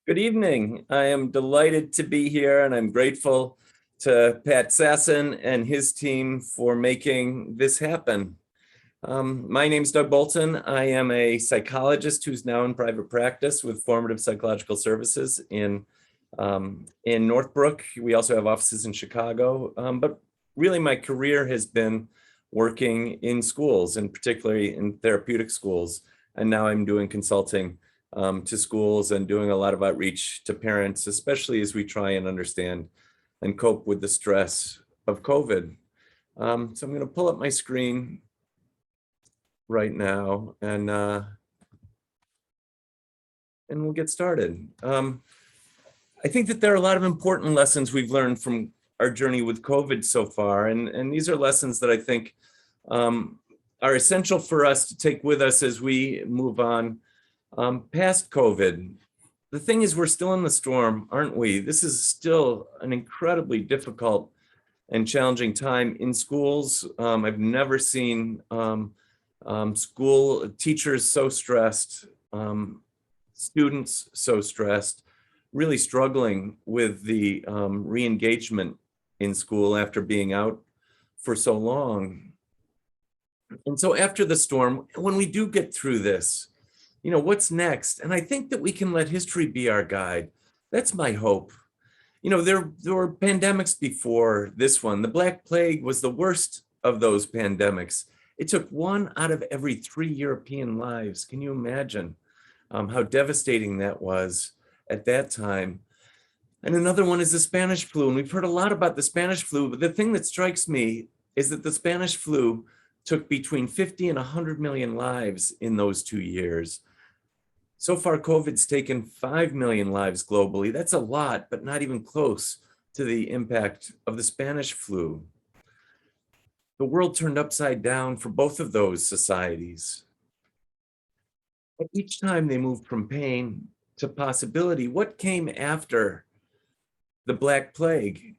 Good evening. I am delighted to be here and I'm grateful to Pat Sasson and his team for making this happen. My name is Doug Bolton. I am a psychologist who's now in private practice with Formative Psychological Services in Northbrook. We also have offices in Chicago, but really my career has been working in schools and particularly in therapeutic schools. And now I'm doing consulting to schools and doing a lot of outreach to parents, especially as we try and understand and cope with the stress of COVID. So I'm going to pull up my screen right now and we'll get started. I think that there are a lot of important lessons we've learned from our journey with COVID so far, and these are lessons that I think are essential for us to take with us as we move on past COVID. The thing is, we're still in the storm, aren't we? This is still an incredibly difficult and challenging time in schools. I've never seen school teachers so stressed, students so stressed, really struggling with the re-engagement in school after being out for so long. And so after the storm, when we do get through this, you know, what's next? And I think that we can let history be our guide. That's my hope. You know, there were pandemics before this one. The Black Plague was the worst of those pandemics. It took 1 out of every 3 European lives. Can you imagine how devastating that was at that time? And another one is the Spanish flu. And we've heard a lot about the Spanish flu, but the thing that strikes me is that the Spanish flu took between 50 and 100 million lives in those 2 years. So far, COVID's taken 5 million lives globally. That's a lot, but not even close to the impact of the Spanish flu. The world turned upside down for both of those societies. But each time they moved from pain to possibility. What came after the Black Plague?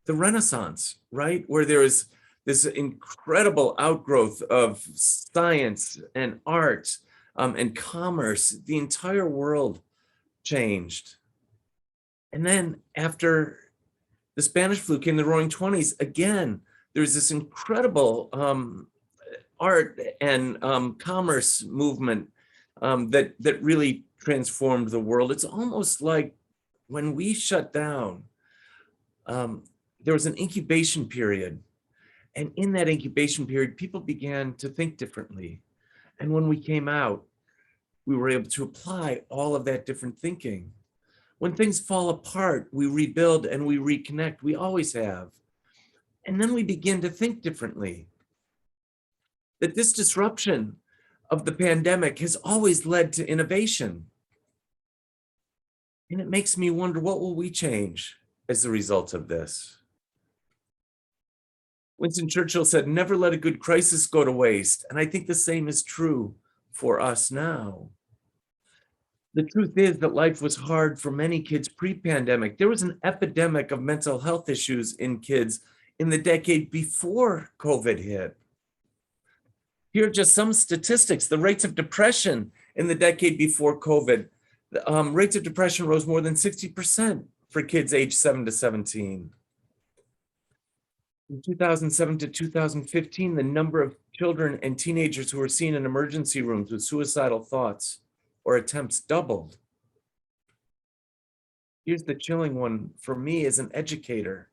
The Renaissance, right? Where there was this incredible outgrowth of science and art and commerce. The entire world changed. And then after the Spanish flu came the Roaring 20s, again, there's this incredible art and commerce movement that really transformed the world. It's almost like when we shut down, there was an incubation period. And in that incubation period, people began to think differently. And when we came out, we were able to apply all of that different thinking. When things fall apart, we rebuild and we reconnect. We always have. And then we begin to think differently. That this disruption of the pandemic has always led to innovation. And it makes me wonder, what will we change as a result of this? Winston Churchill said, never let a good crisis go to waste. And I think the same is true for us now. The truth is that life was hard for many kids pre-pandemic. There was an epidemic of mental health issues in kids in the decade before COVID hit. Here are just some statistics. The rates of depression in the decade before COVID, rates of depression rose more than 60% for kids aged 7 to 17. From 2007 to 2015, the number of children and teenagers who were seen in emergency rooms with suicidal thoughts or attempts doubled. Here's the chilling one for me as an educator.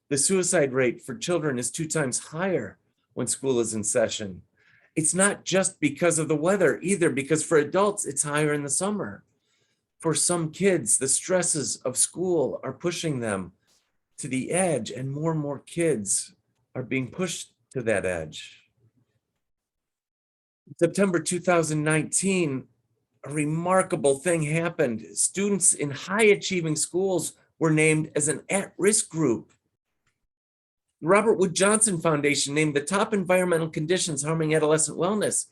The suicide rate for children is 2 times higher when school is in session. It's not just because of the weather either, because for adults, it's higher in the summer. For some kids, the stresses of school are pushing them to the edge, and more kids are being pushed to that edge. In September 2019, a remarkable thing happened. Students in high achieving schools were named as an at-risk group. The Robert Wood Johnson Foundation named the top environmental conditions harming adolescent wellness.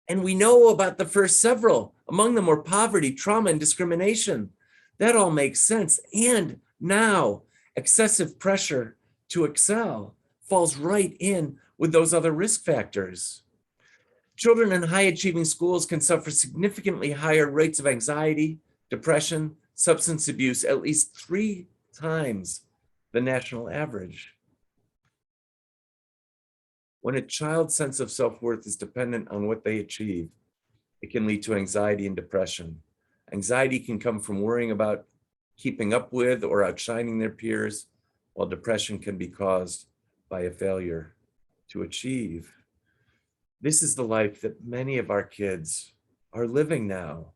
And we know about the first several. Among them were poverty, trauma, and discrimination. That all makes sense. And now, excessive pressure to excel falls right in with those other risk factors. Children in high achieving schools can suffer significantly higher rates of anxiety, depression, substance abuse at least 3 times the national average. When a child's sense of self-worth is dependent on what they achieve, it can lead to anxiety and depression. Anxiety can come from worrying about keeping up with or outshining their peers, while depression can be caused by a failure to achieve. This is the life that many of our kids are living now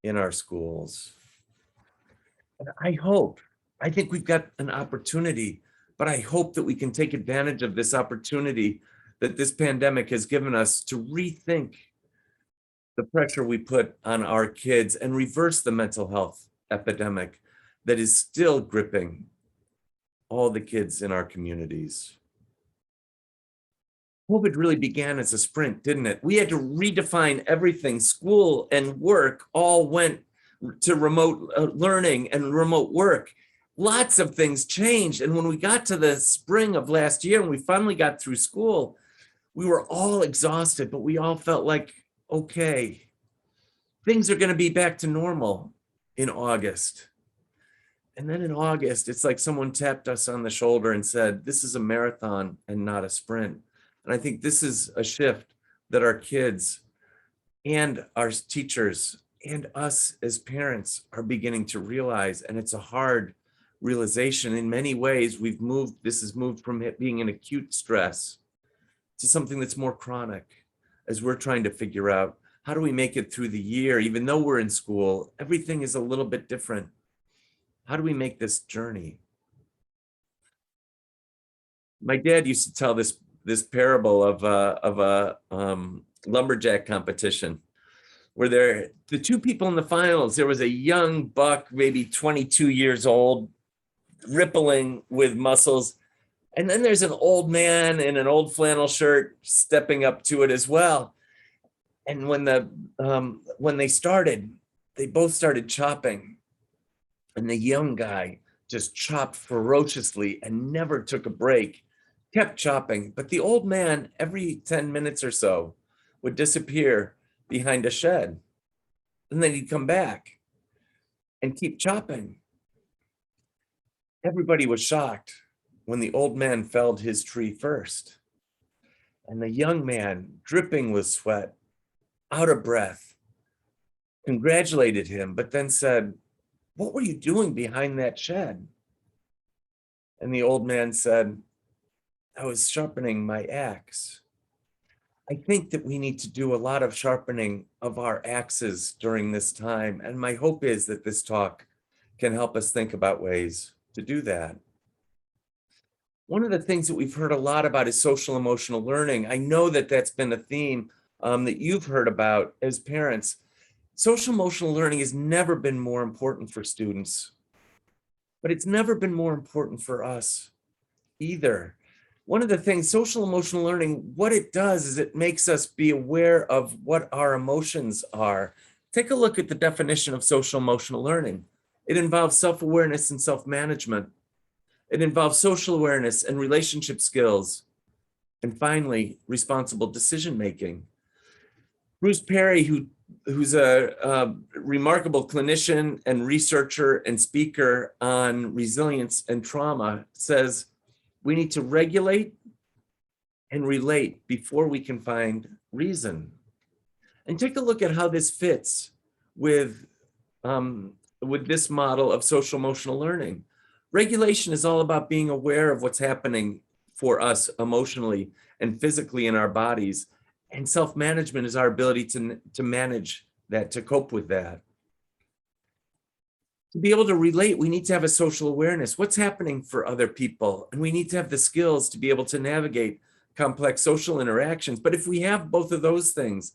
in our schools. And I think we've got an opportunity, but I hope that we can take advantage of this opportunity that this pandemic has given us to rethink the pressure we put on our kids and reverse the mental health epidemic that is still gripping all the kids in our communities. COVID really began as a sprint, didn't it? We had to redefine everything. School and work all went to remote learning and remote work. Lots of things changed. And when we got to the spring of last year and we finally got through school, we were all exhausted, but we all felt like, okay, things are going to be back to normal in August. And then in August, it's like someone tapped us on the shoulder and said, this is a marathon and not a sprint. And I think this is a shift that our kids and our teachers and us as parents are beginning to realize. And it's a hard realization. In many ways, this has moved from it being an acute stress to something that's more chronic as we're trying to figure out, how do we make it through the year? Even though we're in school, everything is a little bit different. How do we make this journey? My dad used to tell this parable of a lumberjack competition where the 2 people in the finals, there was a young buck, maybe 22 years old, rippling with muscles. And then there's an old man in an old flannel shirt stepping up to it as well. And when they started, they both started chopping. And the young guy just chopped ferociously and never took a break, kept chopping. But the old man, every 10 minutes or so, would disappear behind a shed. And then he'd come back and keep chopping. Everybody was shocked when the old man felled his tree first. And the young man, dripping with sweat, out of breath, congratulated him, but then said, "What were you doing behind that shed?" And the old man said, "I was sharpening my axe." I think that we need to do a lot of sharpening of our axes during this time. And my hope is that this talk can help us think about ways to do that. One of the things that we've heard a lot about is social emotional learning. I know that that's been a theme that you've heard about as parents. Social emotional learning has never been more important for students, but it's never been more important for us either. One of the things, social emotional learning, what it does is it makes us be aware of what our emotions are. Take a look at the definition of social emotional learning. It involves self-awareness and self-management. It involves social awareness and relationship skills. And finally, responsible decision-making. Bruce Perry, who's a remarkable clinician and researcher and speaker on resilience and trauma, says we need to regulate and relate before we can find reason. And take a look at how this fits with this model of social emotional learning. Regulation is all about being aware of what's happening for us emotionally and physically in our bodies. And self-management is our ability to manage that, to cope with that. To be able to relate, we need to have a social awareness. What's happening for other people? And we need to have the skills to be able to navigate complex social interactions. But if we have both of those things,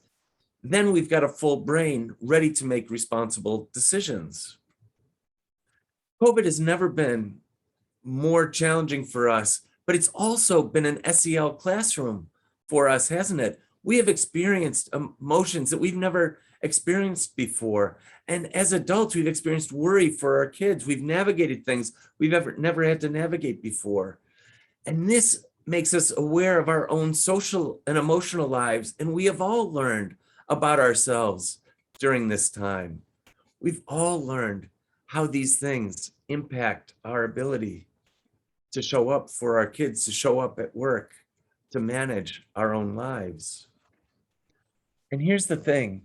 then we've got a full brain ready to make responsible decisions. COVID has never been more challenging for us, but it's also been an SEL classroom for us, hasn't it? We have experienced emotions that we've never experienced before. And as adults, we've experienced worry for our kids. We've navigated things we've never had to navigate before. And this makes us aware of our own social and emotional lives. And we have all learned about ourselves during this time. We've all learned how these things impact our ability to show up for our kids, to show up at work, to manage our own lives. And here's the thing,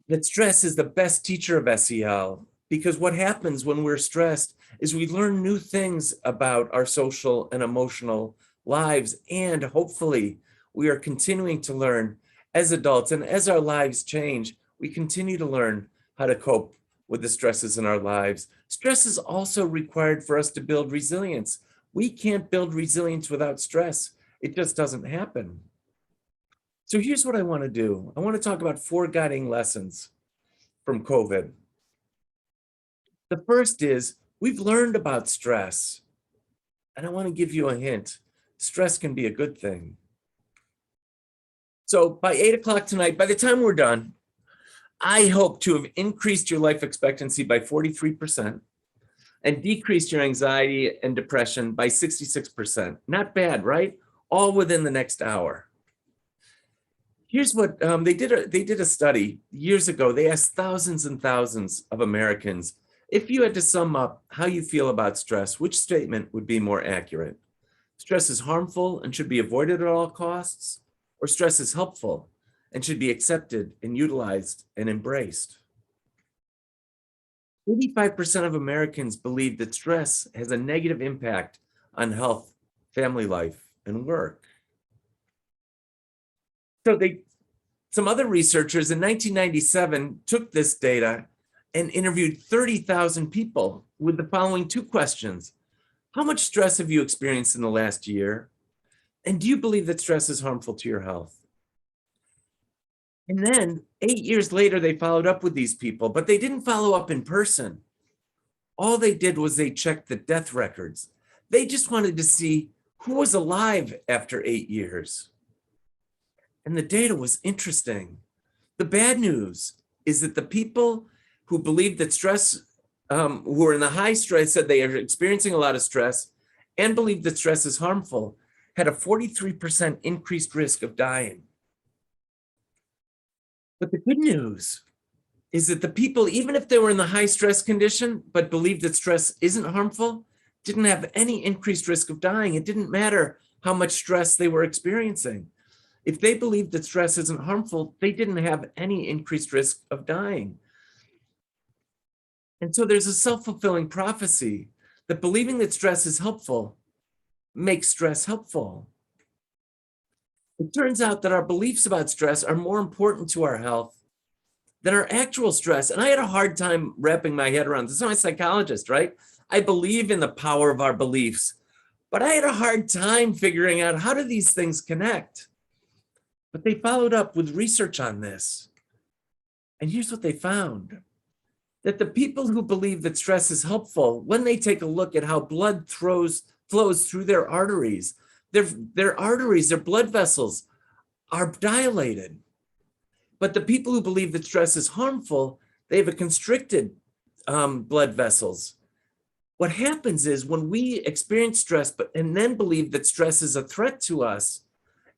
that stress is the best teacher of SEL, because what happens when we're stressed is we learn new things about our social and emotional lives, and hopefully we are continuing to learn as adults, and as our lives change, we continue to learn how to cope with the stresses in our lives. Stress is also required for us to build resilience. We can't build resilience without stress. It just doesn't happen. So here's what I want to do. I want to talk about 4 guiding lessons from COVID. The first is we've learned about stress, and I want to give you a hint. Stress can be a good thing. So by 8 o'clock tonight, by the time we're done, I hope to have increased your life expectancy by 43% and decreased your anxiety and depression by 66%. Not bad, right? All within the next hour. Here's what they did a study years ago. They asked thousands and thousands of Americans, if you had to sum up how you feel about stress, which statement would be more accurate? Stress is harmful and should be avoided at all costs, or stress is helpful and should be accepted and utilized and embraced? 85% of Americans believe that stress has a negative impact on health, family life, and work. So some other researchers in 1997 took this data and interviewed 30,000 people with the following 2 questions. How much stress have you experienced in the last year? And do you believe that stress is harmful to your health? And then 8 years later, they followed up with these people, but they didn't follow up in person. All they did was they checked the death records. They just wanted to see who was alive after 8 years. And the data was interesting. The bad news is that the people who believed that stress, who were in the high stress, said they are experiencing a lot of stress and believed that stress is harmful, had a 43% increased risk of dying. But the good news is that the people, even if they were in the high stress condition, but believed that stress isn't harmful, didn't have any increased risk of dying. It didn't matter how much stress they were experiencing. If they believed that stress isn't harmful, they didn't have any increased risk of dying. And so there's a self-fulfilling prophecy that believing that stress is helpful makes stress helpful. It turns out that our beliefs about stress are more important to our health than our actual stress. And I had a hard time wrapping my head around this. I'm a psychologist, right? I believe in the power of our beliefs, but I had a hard time figuring out how do these things connect. But they followed up with research on this. And here's what they found. That the people who believe that stress is helpful, when they take a look at how blood flows through their arteries, their arteries, their blood vessels are dilated. But the people who believe that stress is harmful, they have a constricted blood vessels. What happens is when we experience stress, and then believe that stress is a threat to us,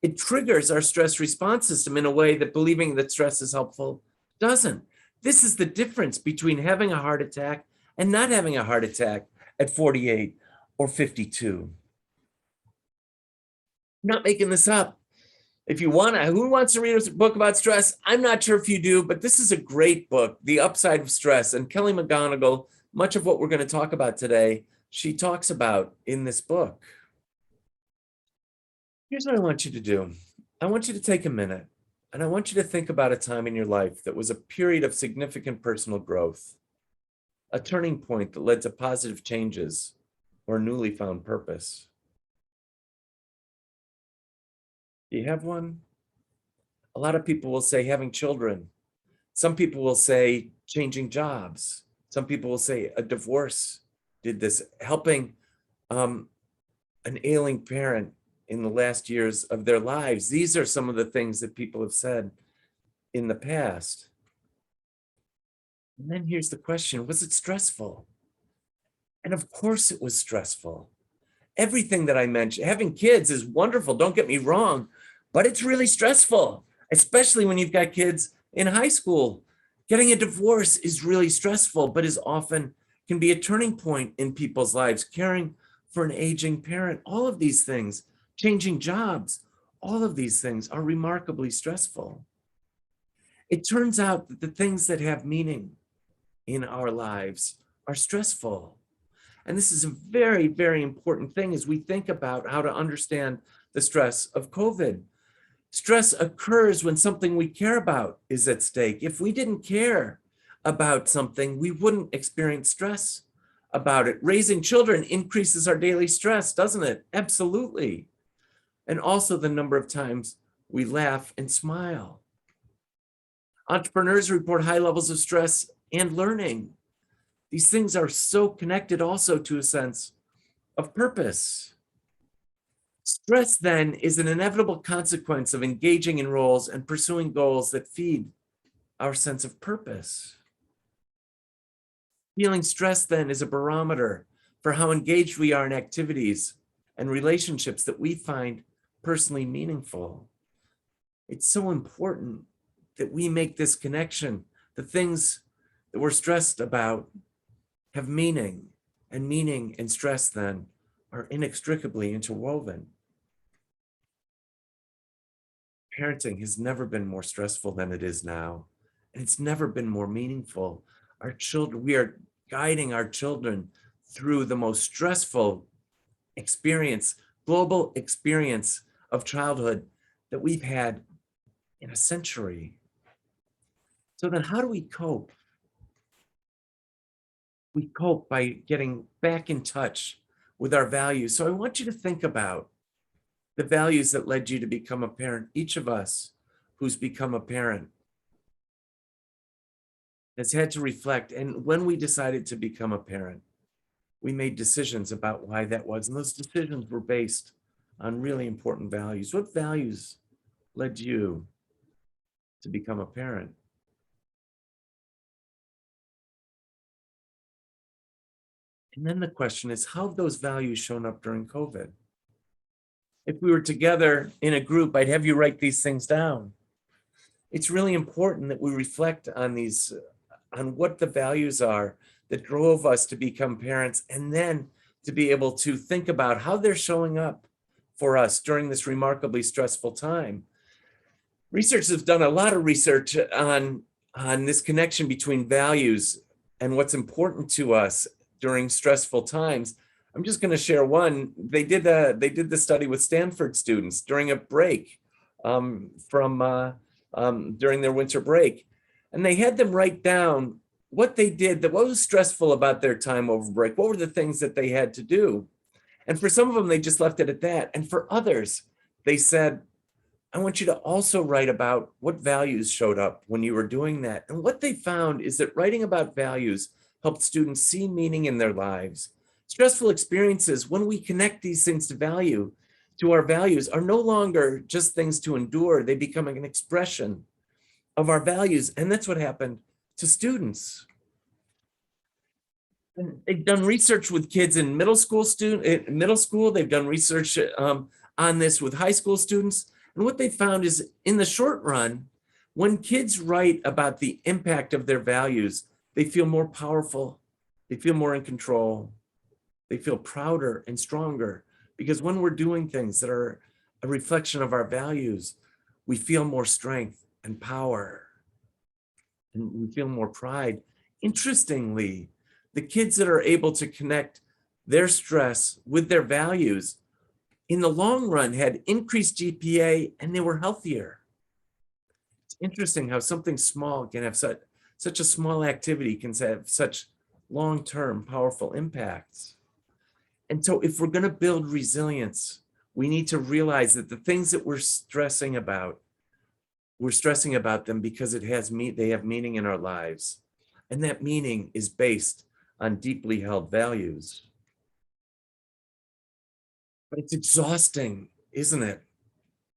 it triggers our stress response system in a way that believing that stress is helpful doesn't. This is the difference between having a heart attack and not having a heart attack at 48 or 52. I'm not making this up. If you want to, who wants to read a book about stress? I'm not sure if you do, but this is a great book, The Upside of Stress. And Kelly McGonigal, much of what we're going to talk about today, she talks about in this book. Here's what I want you to do. I want you to take a minute and I want you to think about a time in your life that was a period of significant personal growth, a turning point that led to positive changes or newly found purpose. Do you have one? A lot of people will say having children. Some people will say changing jobs. Some people will say a divorce did this, helping an ailing parent in the last years of their lives. These are some of the things that people have said in the past. And then here's the question, was it stressful? And of course it was stressful. Everything that I mentioned, having kids is wonderful, don't get me wrong, but it's really stressful, especially when you've got kids in high school. Getting a divorce is really stressful, but is often can be a turning point in people's lives. Caring for an aging parent, all of these things, changing jobs, all of these things are remarkably stressful. It turns out that the things that have meaning in our lives are stressful. And this is a very, very important thing as we think about how to understand the stress of COVID. Stress occurs when something we care about is at stake. If we didn't care about something, we wouldn't experience stress about it. Raising children increases our daily stress, doesn't it? Absolutely. And also the number of times we laugh and smile. Entrepreneurs report high levels of stress and learning. These things are so connected also to a sense of purpose. Stress then is an inevitable consequence of engaging in roles and pursuing goals that feed our sense of purpose. Feeling stressed then is a barometer for how engaged we are in activities and relationships that we find personally meaningful. It's so important that we make this connection. The things that we're stressed about have meaning, and meaning and stress then are inextricably interwoven. Parenting has never been more stressful than it is now, and it's never been more meaningful. Our children, we are guiding our children through the most stressful experience, global experience of childhood that we've had in a century. So then how do we cope? We cope by getting back in touch with our values. So I want you to think about the values that led you to become a parent. Each of us who's become a parent has had to reflect. And when we decided to become a parent, we made decisions about why that was. And those decisions were based on really important values. What values led you to become a parent? And then the question is, how have those values shown up during COVID? If we were together in a group, I'd have you write these things down. It's really important that we reflect on these, on what the values are that drove us to become parents, and then to be able to think about how they're showing up for us during this remarkably stressful time. Researchers have done a lot of research on this connection between values and what's important to us during stressful times. I'm just going to share one. They did the study with Stanford students during a break during their winter break, and they had them write down what they did, what was stressful about their time over break. What were the things that they had to do? And for some of them, they just left it at that. And for others, they said, I want you to also write about what values showed up when you were doing that. And what they found is that writing about values helped students see meaning in their lives. Stressful experiences, when we connect these things to our values, are no longer just things to endure. They become an expression of our values. And that's what happened to students. And they've done research with kids in middle school. They've done research on this with high school students. And what they found is, in the short run, when kids write about the impact of their values, they feel more powerful, they feel more in control, they feel prouder and stronger. Because when we're doing things that are a reflection of our values, we feel more strength and power, and we feel more pride. Interestingly, the kids that are able to connect their stress with their values, in the long run, had increased GPA and they were healthier. It's interesting how something small can have such a small activity can have such long-term powerful impacts. And so if we're going to build resilience, we need to realize that the things that we're stressing about them because they have meaning in our lives. And that meaning is based on deeply held values. But it's exhausting, isn't it?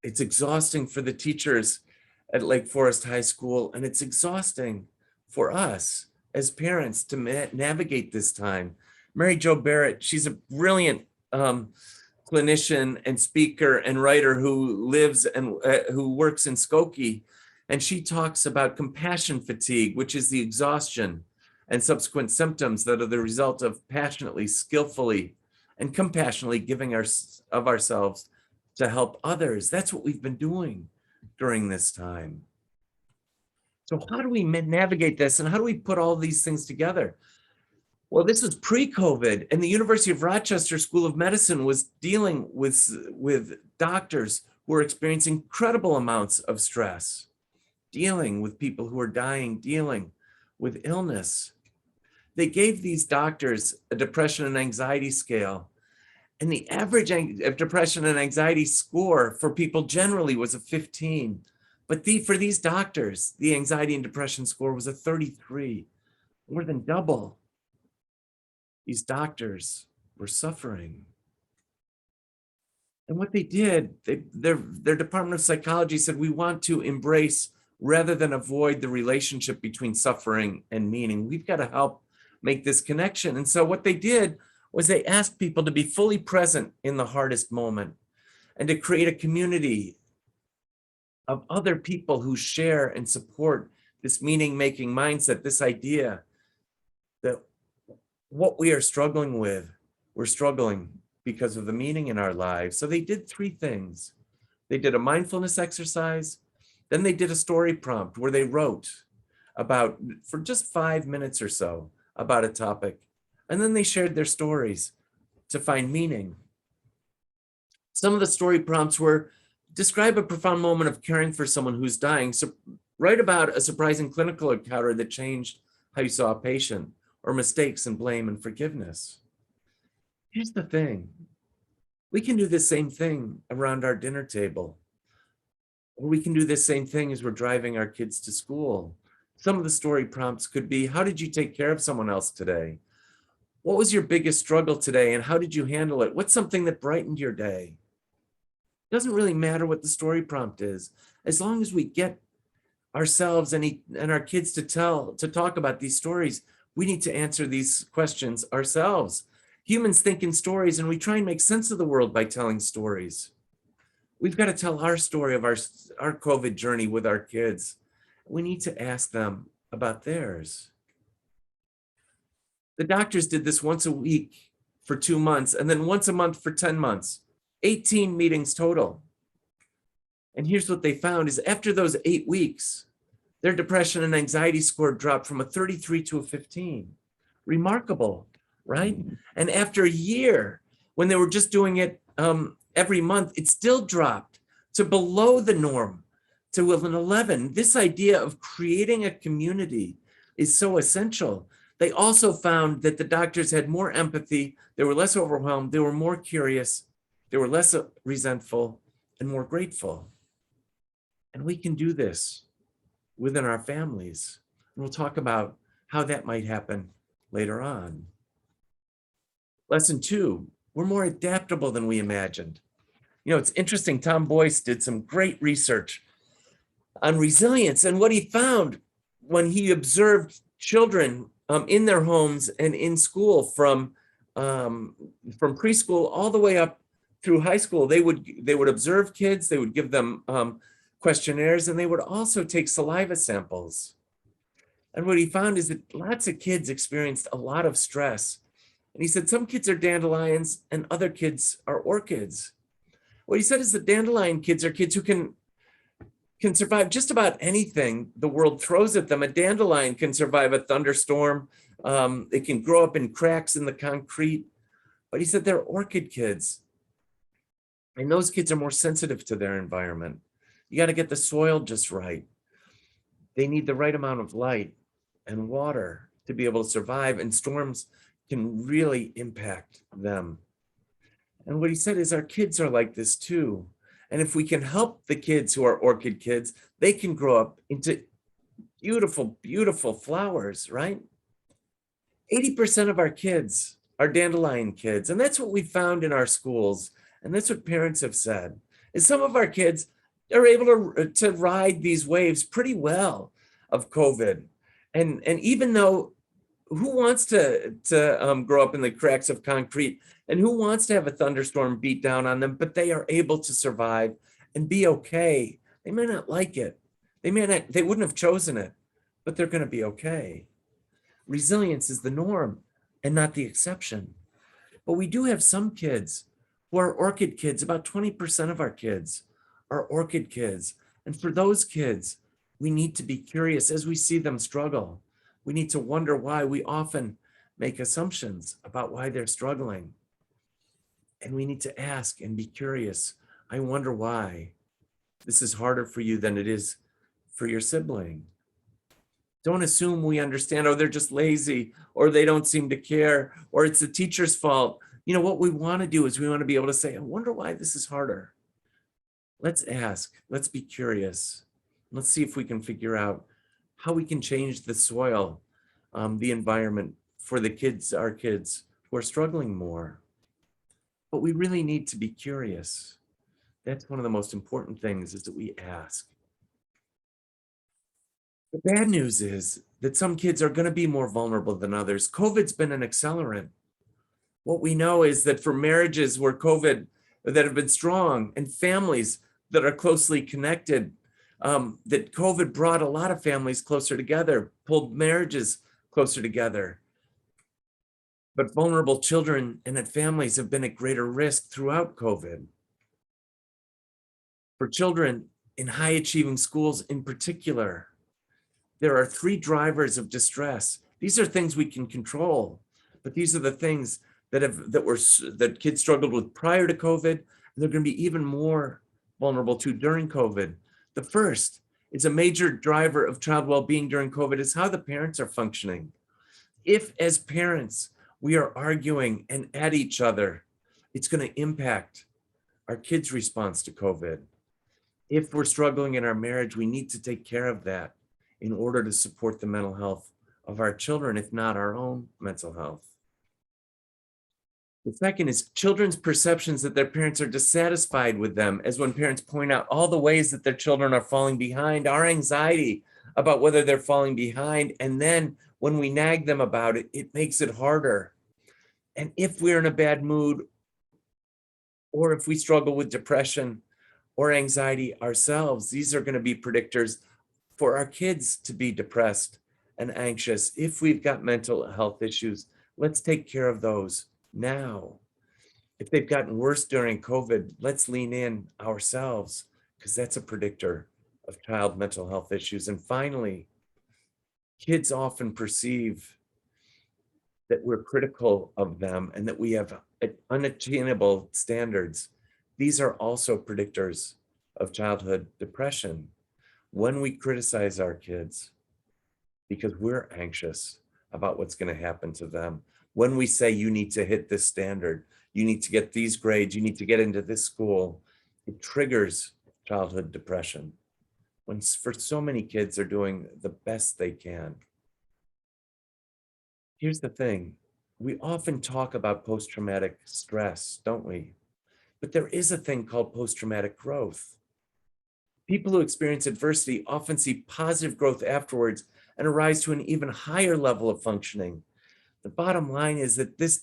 It's exhausting for the teachers at Lake Forest High School, and it's exhausting for us as parents to navigate this time. Mary Jo Barrett, she's a brilliant clinician and speaker and writer who lives and who works in Skokie. And she talks about compassion fatigue, which is the exhaustion and subsequent symptoms that are the result of passionately, skillfully, and compassionately giving of ourselves to help others. That's what we've been doing during this time. So how do we navigate this, and how do we put all these things together? Well, this was pre-COVID, and the University of Rochester School of Medicine was dealing with doctors who were experiencing incredible amounts of stress, dealing with people who are dying, dealing with illness. They gave these doctors a depression and anxiety scale, and the average depression and anxiety score for people generally was a 15. But for these doctors, the anxiety and depression score was a 33, more than double. These doctors were suffering. And what they did, their Department of Psychology said, we want to embrace rather than avoid the relationship between suffering and meaning. We've got to help make this connection. And so what they did was they asked people to be fully present in the hardest moment and to create a community of other people who share and support this meaning-making mindset, this idea that what we are struggling with, we're struggling because of the meaning in our lives. So they did 3 things. They did a mindfulness exercise, then they did a story prompt where they wrote about, for just 5 minutes or so, about a topic, and then they shared their stories to find meaning. Some of the story prompts were, describe a profound moment of caring for someone who's dying. So write about a surprising clinical encounter that changed how you saw a patient, or mistakes and blame and forgiveness. Here's the thing. We can do the same thing around our dinner table, or we can do the same thing as we're driving our kids to school. Some of the story prompts could be, how did you take care of someone else today? What was your biggest struggle today, and how did you handle it? What's something that brightened your day? It doesn't really matter what the story prompt is, as long as we get ourselves and our kids to talk about these stories. We need to answer these questions ourselves. Humans think in stories, and we try and make sense of the world by telling stories. We've got to tell our story of our COVID journey with our kids. We need to ask them about theirs. The doctors did this once a week for 2 months, and then once a month for 10 months, 18 meetings total. And here's what they found is after those 8 weeks, their depression and anxiety score dropped from a 33 to a 15. Remarkable, right? And after a year, when they were just doing it every month, it still dropped to below the norm, to an 11. This idea of creating a community is so essential. They also found that the doctors had more empathy, they were less overwhelmed, they were more curious, they were less resentful, and more grateful. And we can do this within our families. And we'll talk about how that might happen later on. Lesson 2, we're more adaptable than we imagined. You know, it's interesting, Tom Boyce did some great research on resilience, and what he found when he observed children in their homes and in school from preschool all the way up through high school, they would observe kids, they would give them questionnaires, and they would also take saliva samples. And what he found is that lots of kids experienced a lot of stress. And he said some kids are dandelions and other kids are orchids. What he said is that dandelion kids are kids who can survive just about anything the world throws at them. A dandelion can survive a thunderstorm. It can grow up in cracks in the concrete. But he said they're orchid kids. And those kids are more sensitive to their environment. You got to get the soil just right. They need the right amount of light and water to be able to survive, and storms can really impact them. And what he said is our kids are like this too. And if we can help the kids who are orchid kids, they can grow up into beautiful, beautiful flowers, right? 80% of our kids are dandelion kids. And that's what we found in our schools. And that's what parents have said, is some of our kids are able to ride these waves pretty well of COVID. And even though, who wants to grow up in the cracks of concrete, and who wants to have a thunderstorm beat down on them, but they are able to survive and be okay. They may not like it, They wouldn't have chosen it, but they're going to be okay. Resilience is the norm and not the exception. But we do have some kids who are orchid kids. About 20% of our kids are orchid kids. And for those kids, we need to be curious as we see them struggle. We need to wonder why. We often make assumptions about why they're struggling. And we need to ask and be curious. I wonder why this is harder for you than it is for your sibling. Don't assume we understand, oh, they're just lazy, or they don't seem to care, or it's the teacher's fault. You know, what we want to do is we want to be able to say, I wonder why this is harder. Let's ask, let's be curious. Let's see if we can figure out how we can change the soil, the environment for the kids, our kids who are struggling more. But we really need to be curious. That's one of the most important things, is that we ask. The bad news is that some kids are going to be more vulnerable than others. COVID's been an accelerant. What we know is that for marriages where that have been strong, and families that are closely connected, that COVID brought a lot of families closer together, pulled marriages closer together. But vulnerable children and families have been at greater risk throughout COVID. For children in high achieving schools in particular, there are 3 drivers of distress. These are things we can control, but these are the things that kids struggled with prior to COVID, and they're going to be even more vulnerable to during COVID. The first is a major driver of child well-being during COVID is how the parents are functioning. If as parents we are arguing and at each other, it's going to impact our kids' response to COVID. If we're struggling in our marriage, we need to take care of that in order to support the mental health of our children, if not our own mental health. The second is children's perceptions that their parents are dissatisfied with them, as when parents point out all the ways that their children are falling behind, our anxiety about whether they're falling behind. And then when we nag them about it, it makes it harder. And if we're in a bad mood, or if we struggle with depression or anxiety ourselves, these are going to be predictors for our kids to be depressed and anxious. If we've got mental health issues, let's take care of those now. If they've gotten worse during COVID, let's lean in ourselves, because that's a predictor of child mental health issues. And finally, kids often perceive that we're critical of them and that we have unattainable standards. These are also predictors of childhood depression. When we criticize our kids because we're anxious about what's going to happen to them, when we say you need to hit this standard, you need to get these grades, you need to get into this school, it triggers childhood depression. When for so many kids are doing the best they can. Here's the thing, we often talk about post-traumatic stress, don't we? But there is a thing called post-traumatic growth. People who experience adversity often see positive growth afterwards and arise to an even higher level of functioning. The bottom line is that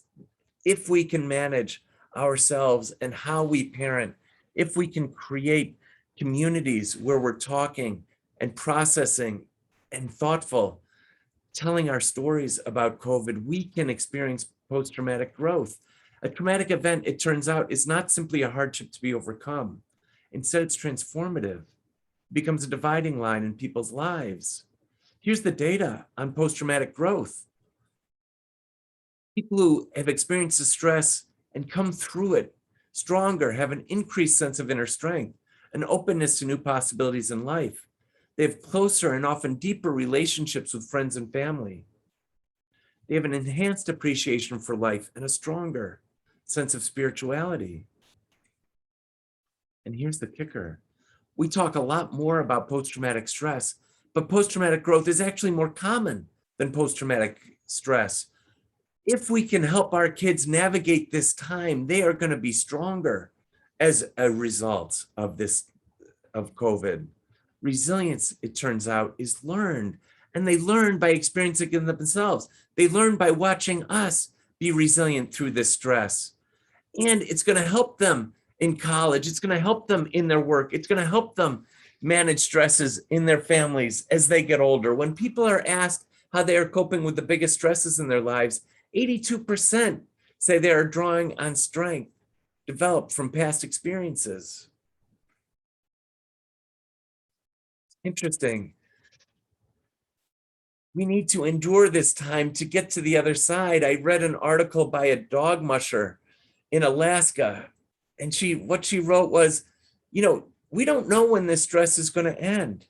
if we can manage ourselves and how we parent, if we can create communities where we're talking and processing and thoughtful, telling our stories about COVID, we can experience post-traumatic growth. A traumatic event, it turns out, is not simply a hardship to be overcome. Instead, it's transformative. It becomes a dividing line in people's lives. Here's the data on post-traumatic growth. People who have experienced the stress and come through it stronger, have an increased sense of inner strength, an openness to new possibilities in life. They have closer and often deeper relationships with friends and family. They have an enhanced appreciation for life and a stronger sense of spirituality. And here's the kicker. We talk a lot more about post-traumatic stress, but post-traumatic growth is actually more common than post-traumatic stress. If we can help our kids navigate this time, they are going to be stronger as a result of COVID. Resilience, it turns out, is learned, and they learn by experiencing it themselves. They learn by watching us be resilient through this stress. And it's going to help them in college. It's going to help them in their work. It's going to help them manage stresses in their families as they get older. When people are asked how they are coping with the biggest stresses in their lives, 82% say they are drawing on strength developed from past experiences. Interesting. We need to endure this time to get to the other side. I read an article by a dog musher in Alaska, and what she wrote was, we don't know when this stress is going to end.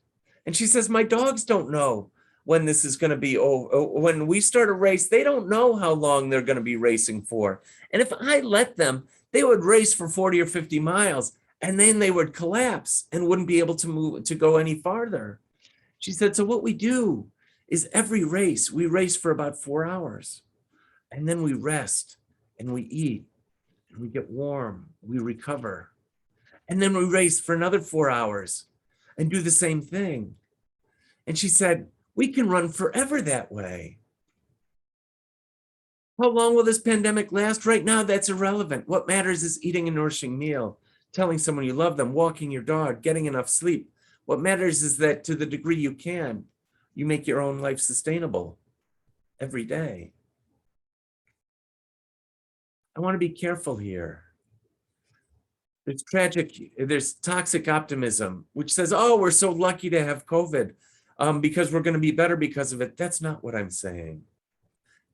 And she says, my dogs don't know when this is going to be over. When we start a race, they don't know how long they're going to be racing for. And if I let them, they would race for 40 or 50 miles, and then they would collapse and wouldn't be able to go any farther. She said, so what we do is every race, we race for about 4 hours, and then we rest and we eat and we get warm, we recover. And then we race for another 4 hours and do the same thing. And she said, we can run forever that way. How long will this pandemic last? Right now, that's irrelevant. What matters is eating a nourishing meal, telling someone you love them, walking your dog, getting enough sleep. What matters is that to the degree you can, you make your own life sustainable every day. I want to be careful here. There's toxic optimism, which says, oh, we're so lucky to have COVID because we're going to be better because of it. That's not what I'm saying.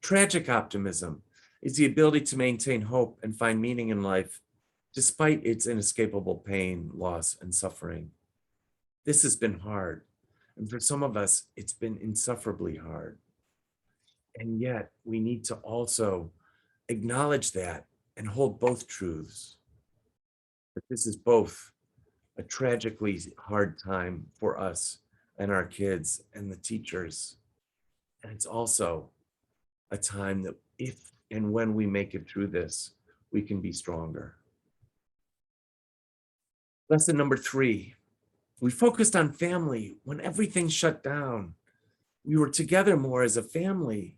Tragic optimism is the ability to maintain hope and find meaning in life despite its inescapable pain, loss, and suffering. This has been hard. And for some of us, it's been insufferably hard. And yet we need to also acknowledge that and hold both truths. That this is both a tragically hard time for us and our kids and the teachers. And it's also a time that if and when we make it through this, we can be stronger. Lesson number 3, we focused on family when everything shut down. We were together more as a family.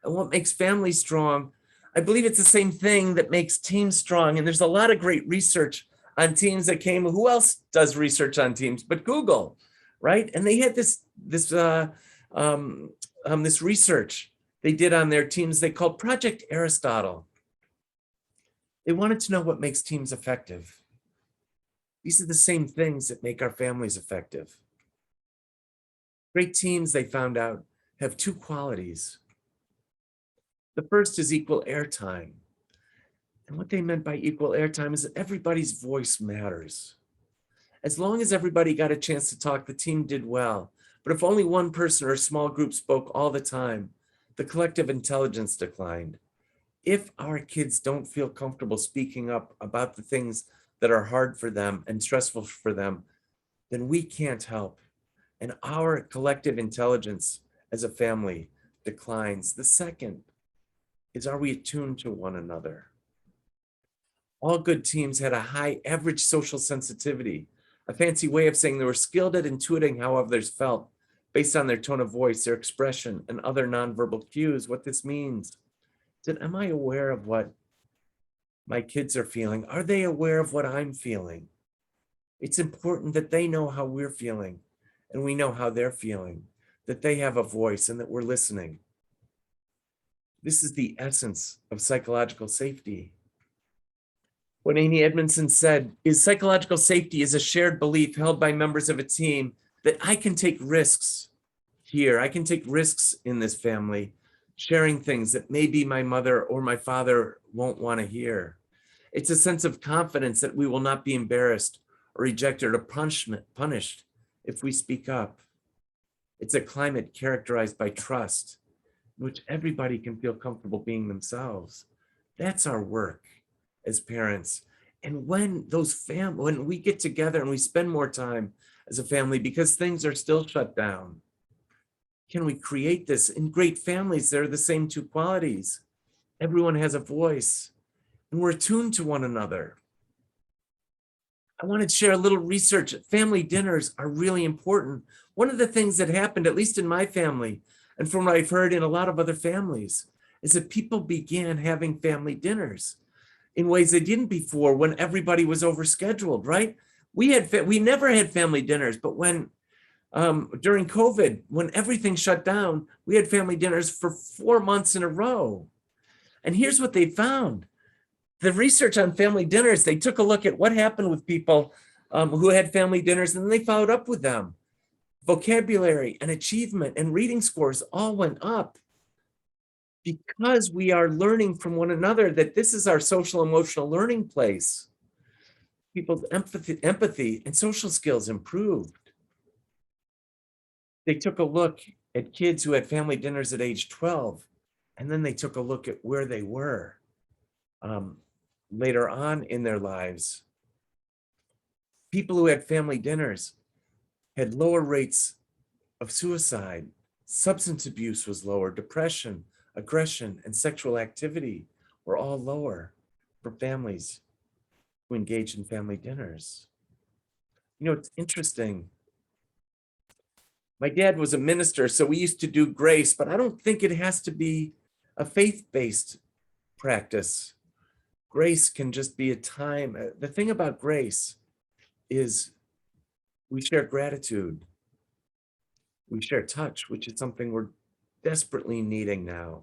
And what makes families strong, I believe it's the same thing that makes teams strong. And there's a lot of great research on teams that came. Who else does research on teams but Google, right? And they had this research they did on their teams they called Project Aristotle. They wanted to know what makes teams effective. These are the same things that make our families effective. Great teams, they found out, have 2 qualities. The first is equal airtime. And what they meant by equal airtime is that everybody's voice matters. As long as everybody got a chance to talk, the team did well. But if only one person or a small group spoke all the time, the collective intelligence declined. If our kids don't feel comfortable speaking up about the things that are hard for them and stressful for them, then we can't help. And our collective intelligence as a family declines. The second is, are we attuned to one another? All good teams had a high average social sensitivity, a fancy way of saying they were skilled at intuiting how others felt based on their tone of voice, their expression, and other nonverbal cues. What this means is, am I aware of what my kids are feeling? Are they aware of what I'm feeling? It's important that they know how we're feeling and we know how they're feeling, that they have a voice and that we're listening. This is the essence of psychological safety. What Amy Edmondson said is psychological safety is a shared belief held by members of a team that I can take risks here. I can take risks in this family, sharing things that maybe my mother or my father won't want to hear. It's a sense of confidence that we will not be embarrassed or rejected or punished if we speak up. It's a climate characterized by trust, in which everybody can feel comfortable being themselves. That's our work as parents. And when we get together and we spend more time as a family because things are still shut down, can we create this? In great families, there are the same 2 qualities. Everyone has a voice and we're attuned to one another. I want to share a little research. Family dinners are really important. One of the things that happened, at least in my family, and from what I've heard in a lot of other families, is that people began having family dinners in ways they didn't before when everybody was overscheduled, right? We never had family dinners, but when during COVID, when everything shut down, we had family dinners for 4 months in a row. And here's what they found. The research on family dinners, they took a look at what happened with people who had family dinners, and then they followed up with them. Vocabulary and achievement and reading scores all went up because we are learning from one another, that this is our social emotional learning place. People's empathy and social skills improved. They took a look at kids who had family dinners at age 12, and then they took a look at where they were later on in their lives. People who had family dinners had lower rates of suicide, substance abuse was lower, depression, aggression, and sexual activity were all lower for families who engaged in family dinners. You know, it's interesting. My dad was a minister, so we used to do grace, but I don't think it has to be a faith-based practice. Grace can just be a time. The thing about grace is we share gratitude. We share touch, which is something we're desperately needing now.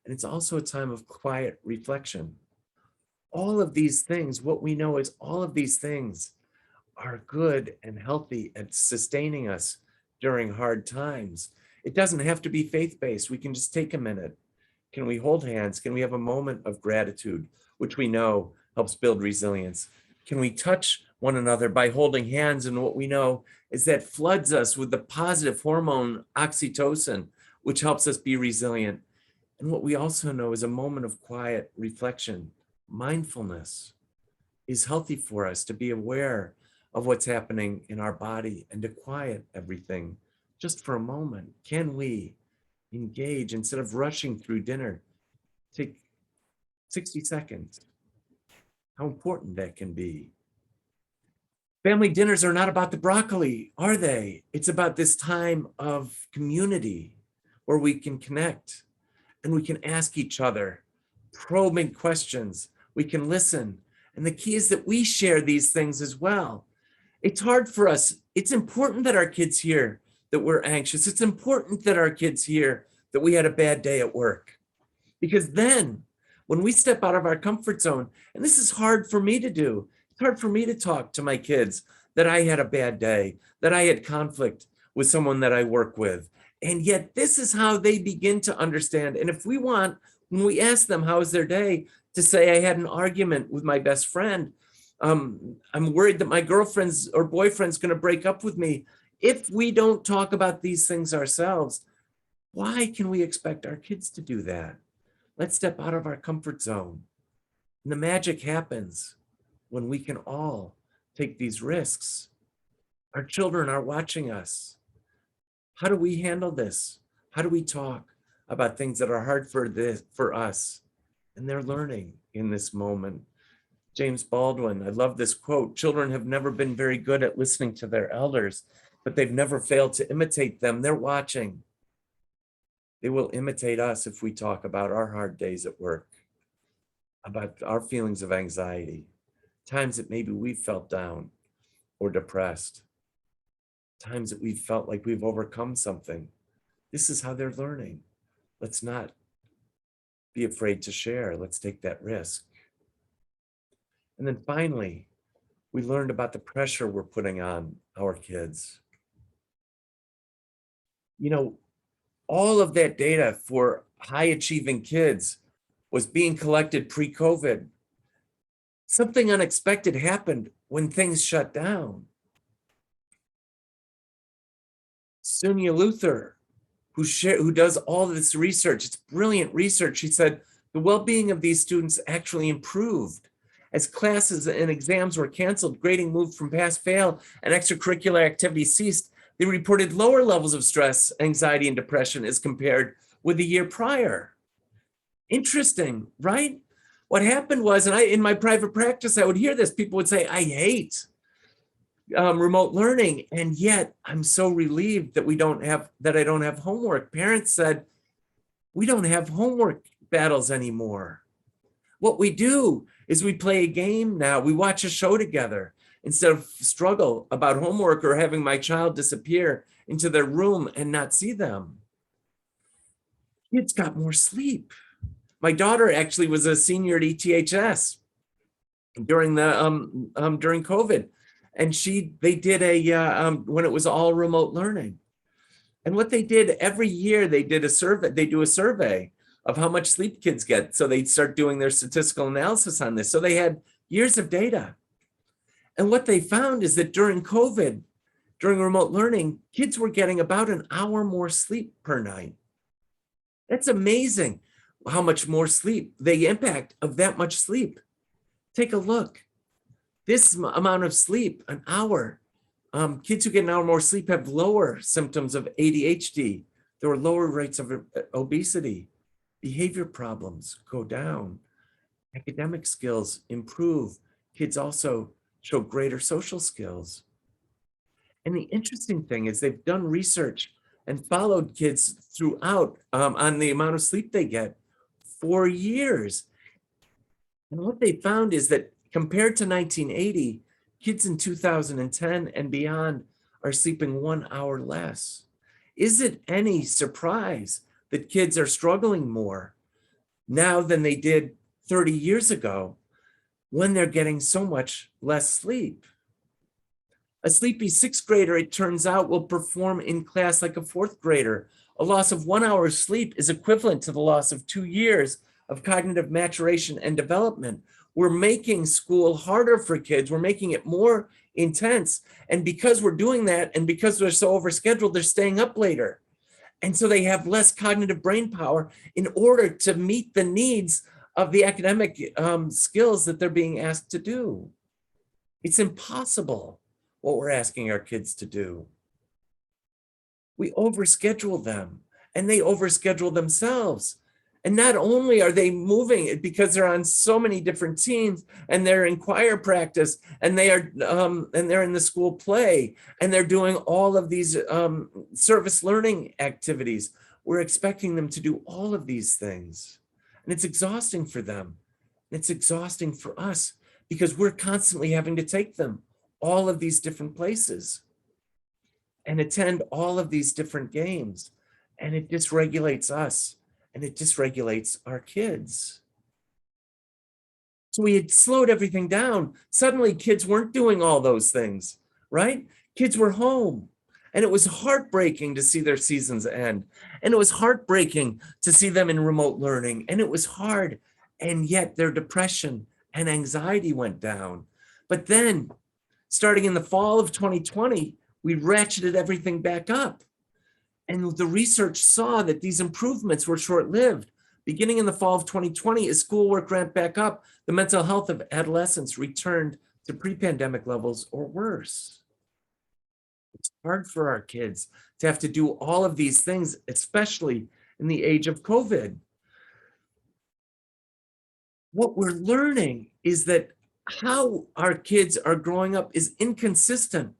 And it's also a time of quiet reflection. All of these things, what we know is all of these things are good and healthy at sustaining us during hard times. It doesn't have to be faith-based. We can just take a minute. Can we hold hands? Can we have a moment of gratitude, which we know helps build resilience? Can we touch one another by holding hands? And what we know is that floods us with the positive hormone oxytocin, which helps us be resilient. And what we also know is a moment of quiet reflection. Mindfulness is healthy for us to be aware of what's happening in our body and to quiet everything just for a moment. Can we engage instead of rushing through dinner? Take 60 seconds. How important that can be. Family dinners are not about the broccoli, are they? It's about this time of community where we can connect and we can ask each other probing questions. We can listen. And the key is that we share these things as well. It's hard for us. It's important that our kids hear that we're anxious. It's important that our kids hear that we had a bad day at work. Because then when we step out of our comfort zone, and this is hard for me to do, it's hard for me to talk to my kids that I had a bad day, that I had conflict with someone that I work with. And yet this is how they begin to understand. And if we want, when we ask them, how was their day, to say, I had an argument with my best friend, I'm worried that my girlfriend's or boyfriend's going to break up with me. If we don't talk about these things ourselves, why can we expect our kids to do that? Let's step out of our comfort zone. And the magic happens when we can all take these risks. Our children are watching us. How do we handle this? How do we talk about things that are hard for us? And they're learning in this moment. James Baldwin, I love this quote, children have never been very good at listening to their elders, but they've never failed to imitate them. They're watching. They will imitate us if we talk about our hard days at work, about our feelings of anxiety, times that maybe we've felt down or depressed, times that we've felt like we've overcome something. This is how they're learning. Let's not be afraid to share. Let's take that risk. And then finally, we learned about the pressure we're putting on our kids. You know, all of that data for high achieving kids was being collected pre-COVID. Something unexpected happened when things shut down. Sonia Luther, who does all this research, it's brilliant research. She said the well-being of these students actually improved. As classes and exams were canceled, grading moved from pass-fail, and extracurricular activities ceased, they reported lower levels of stress, anxiety, and depression as compared with the year prior. Interesting, right? What happened was, and in my private practice, I would hear this. People would say, I hate remote learning, and yet I'm so relieved that I don't have homework. Parents said, we don't have homework battles anymore. What we do is we play a game now. We watch a show together. instead of struggle about homework or having my child disappear into their room and not see them. Kids got more sleep. My daughter actually was a senior at ETHS during during COVID, and they did when it was all remote learning. And what they did every year, they do a survey of how much sleep kids get. So they start doing their statistical analysis on this. So they had years of data. And what they found is that during COVID, during remote learning, kids were getting about an hour more sleep per night. That's amazing how much more sleep, the impact of that much sleep. Take a look. This amount of sleep, an hour, kids who get an hour more sleep have lower symptoms of ADHD. There were lower rates of obesity. Behavior problems go down. Academic skills improve. Kids also show greater social skills. And the interesting thing is they've done research and followed kids throughout on the amount of sleep they get for years. And what they found is that compared to 1980, kids in 2010 and beyond are sleeping 1 hour less. Is it any surprise that kids are struggling more now than they did 30 years ago when they're getting so much less sleep? A sleepy sixth grader, it turns out, will perform in class like a fourth grader. A loss of 1 hour of sleep is equivalent to the loss of 2 years of cognitive maturation and development. We're making school harder for kids. We're making it more intense. And because we're doing that, and because they're so overscheduled, they're staying up later. And so they have less cognitive brain power in order to meet the needs of the academic skills that they're being asked to do. It's impossible what we're asking our kids to do. We overschedule them, and they overschedule themselves. And not only are they moving because they're on so many different teams, and they're in choir practice, and they're in the school play, and they're doing all of these service learning activities. We're expecting them to do all of these things, and it's exhausting for them. It's exhausting for us because we're constantly having to take them all of these different places and attend all of these different games, and it dysregulates us. And it dysregulates our kids. So we had slowed everything down. Suddenly kids weren't doing all those things, right? Kids were home. And it was heartbreaking to see their seasons end. And it was heartbreaking to see them in remote learning. And it was hard. And yet their depression and anxiety went down. But then, starting in the fall of 2020, we ratcheted everything back up. And the research saw that these improvements were short-lived. Beginning in the fall of 2020, as schoolwork ramped back up, the mental health of adolescents returned to pre-pandemic levels or worse. It's hard for our kids to have to do all of these things, especially in the age of COVID. What we're learning is that how our kids are growing up is inconsistent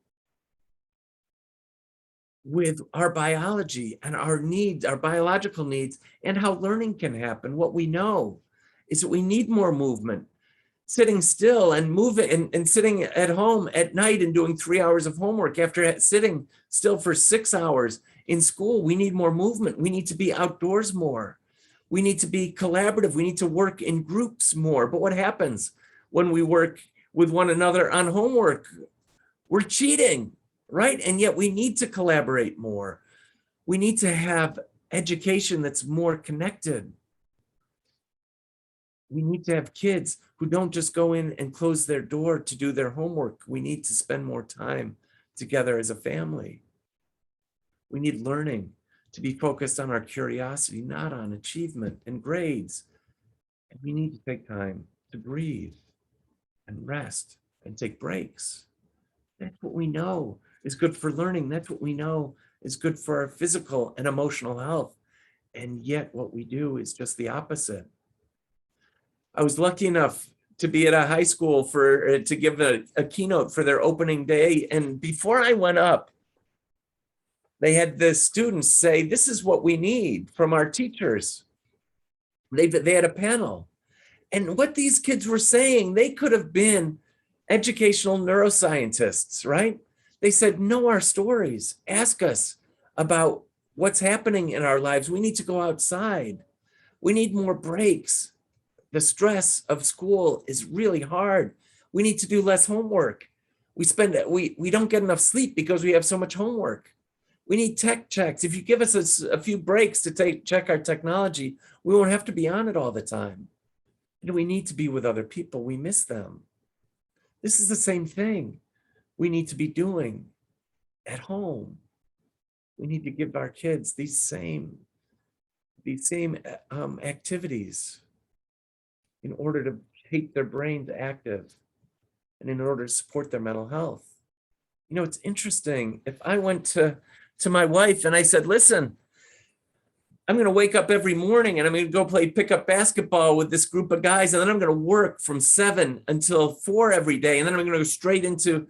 with our biology and our needs, our biological needs, and how learning can happen. What we know is that we need more movement. Sitting still and moving and sitting at home at night and doing 3 hours of homework after sitting still for 6 hours in school, we need more movement. We need to be outdoors more. We need to be collaborative. We need to work in groups more. But what happens when we work with one another on homework? We're cheating. Right? And yet we need to collaborate more. We need to have education that's more connected. We need to have kids who don't just go in and close their door to do their homework. We need to spend more time together as a family. We need learning to be focused on our curiosity, not on achievement and grades. And we need to take time to breathe and rest and take breaks. That's what we know is good for learning. That's what we know is good for our physical and emotional health. And yet what we do is just the opposite. I was lucky enough to be at a high school to give a keynote for their opening day. And before I went up, they had the students say, this is what we need from our teachers. They had a panel. And what these kids were saying, they could have been educational neuroscientists, right? They said, know our stories, ask us about what's happening in our lives. We need to go outside. We need more breaks. The stress of school is really hard. We need to do less homework. We don't get enough sleep because we have so much homework. We need tech checks. If you give us a few breaks to check our technology, we won't have to be on it all the time. And we need to be with other people. We miss them. This is the same thing we need to be doing at home. We need to give our kids these same activities in order to keep their brains active and in order to support their mental health. You know, it's interesting. If I went to my wife and I said, listen, I'm going to wake up every morning and I'm going to go play pickup basketball with this group of guys. And then I'm going to work from 7 until 4 every day. And then I'm going to go straight into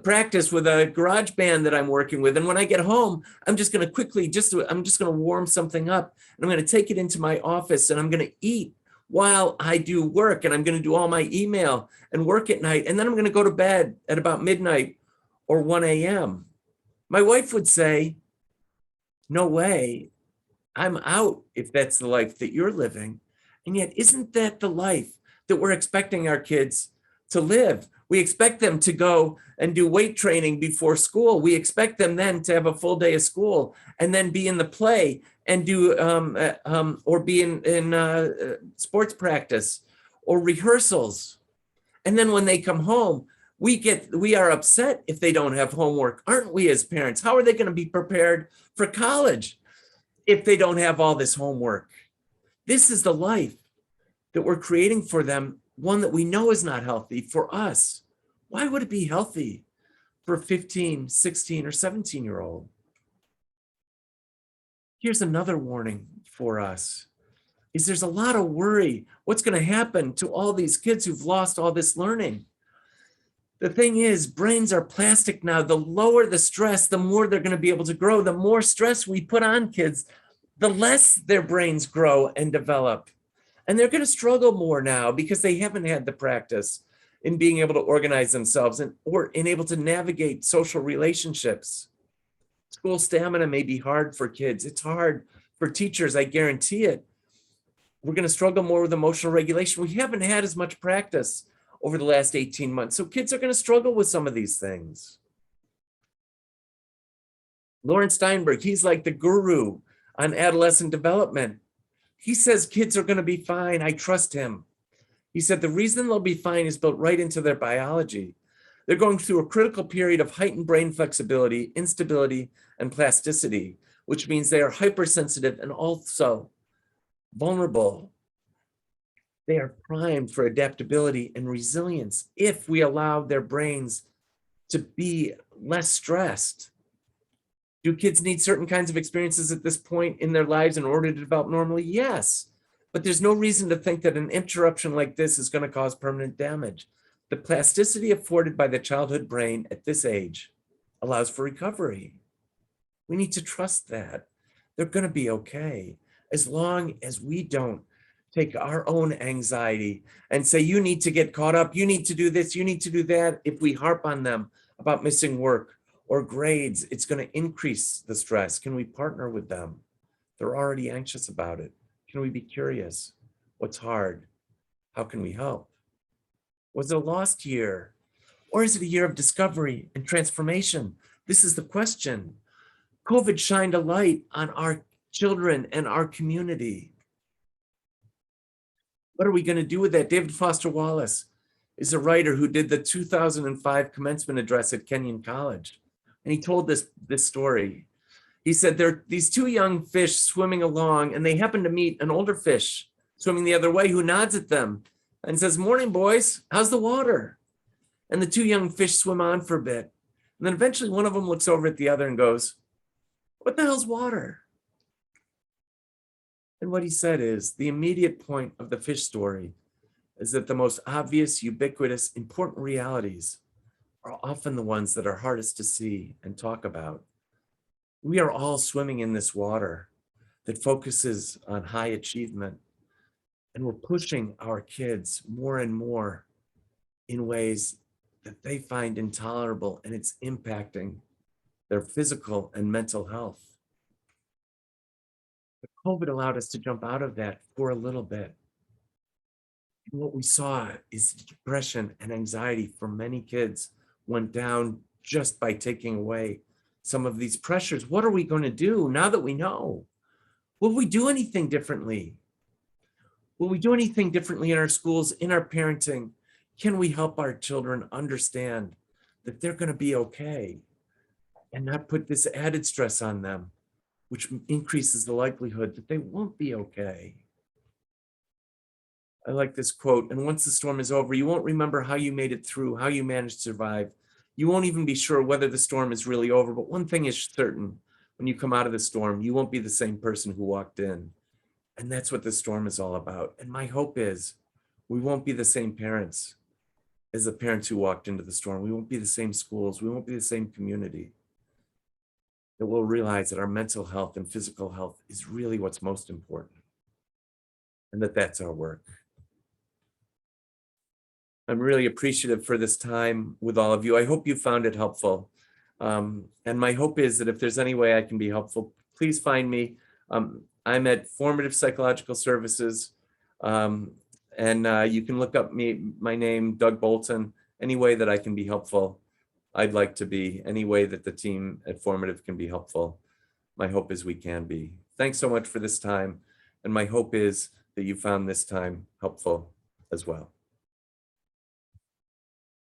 practice with a garage band that I'm working with. And when I get home, I'm just going to I'm just going to warm something up and I'm going to take it into my office and I'm going to eat while I do work. And I'm going to do all my email and work at night. And then I'm going to go to bed at about midnight or 1 a.m. My wife would say, no way. I'm out if that's the life that you're living. And yet, isn't that the life that we're expecting our kids to live? We expect them to go and do weight training before school. We expect them then to have a full day of school and then be in the play and do or be in sports practice or rehearsals. And then when they come home, we are upset if they don't have homework, aren't we, as parents? How are they going to be prepared for college if they don't have all this homework? This is the life that we're creating for them, one that we know is not healthy for us. Why would it be healthy for a 15, 16, or 17-year-old? Here's another warning for us, is there's a lot of worry. What's going to happen to all these kids who've lost all this learning? The thing is, brains are plastic now. The lower the stress, the more they're going to be able to grow. The more stress we put on kids, the less their brains grow and develop. And they're going to struggle more now because they haven't had the practice in being able to organize themselves or able to navigate social relationships. School stamina may be hard for kids. It's hard for teachers, I guarantee it. We're going to struggle more with emotional regulation. We haven't had as much practice over the last 18 months. So kids are going to struggle with some of these things. Lawrence Steinberg, he's like the guru on adolescent development. He says kids are going to be fine. I trust him. He said the reason they'll be fine is built right into their biology. They're going through a critical period of heightened brain flexibility, instability, and plasticity, which means they are hypersensitive and also vulnerable. They are primed for adaptability and resilience if we allow their brains to be less stressed. Do kids need certain kinds of experiences at this point in their lives in order to develop normally? Yes, but there's no reason to think that an interruption like this is going to cause permanent damage. The plasticity afforded by the childhood brain at this age allows for recovery. We need to trust that. They're going to be okay as long as we don't take our own anxiety and say, you need to get caught up, you need to do this, you need to do that. If we harp on them about missing work or grades, it's going to increase the stress. Can we partner with them? They're already anxious about it. Can we be curious? What's hard? How can we help? Was it a lost year? Or is it a year of discovery and transformation? This is the question. COVID shined a light on our children and our community. What are we going to do with that? David Foster Wallace is a writer who did the 2005 commencement address at Kenyon College. And he told this story. He said there are these two young fish swimming along, and they happen to meet an older fish swimming the other way who nods at them and says, "Morning, boys, how's the water?" And the two young fish swim on for a bit. And then eventually one of them looks over at the other and goes, "What the hell's water?" And what he said is, the immediate point of the fish story is that the most obvious, ubiquitous, important realities are often the ones that are hardest to see and talk about. We are all swimming in this water that focuses on high achievement, and we're pushing our kids more and more in ways that they find intolerable, and it's impacting their physical and mental health. But COVID allowed us to jump out of that for a little bit. And what we saw is depression and anxiety for many kids went down just by taking away some of these pressures. What are we going to do now that we know? Will we do anything differently? Will we do anything differently in our schools, in our parenting? Can we help our children understand that they're going to be okay and not put this added stress on them, which increases the likelihood that they won't be okay? I like this quote, and once the storm is over, you won't remember how you made it through, how you managed to survive. You won't even be sure whether the storm is really over, but one thing is certain, when you come out of the storm, you won't be the same person who walked in. And that's what the storm is all about. And my hope is we won't be the same parents as the parents who walked into the storm. We won't be the same schools. We won't be the same community. That we'll realize that our mental health and physical health is really what's most important, and that that's our work. I'm really appreciative for this time with all of you. I hope you found it helpful. And my hope is that if there's any way I can be helpful, please find me. I'm at Formative Psychological Services. And you can look up my name, Doug Bolton. Any way that I can be helpful, I'd like to be. Any way that the team at Formative can be helpful, my hope is we can be. Thanks so much for this time. And my hope is that you found this time helpful as well.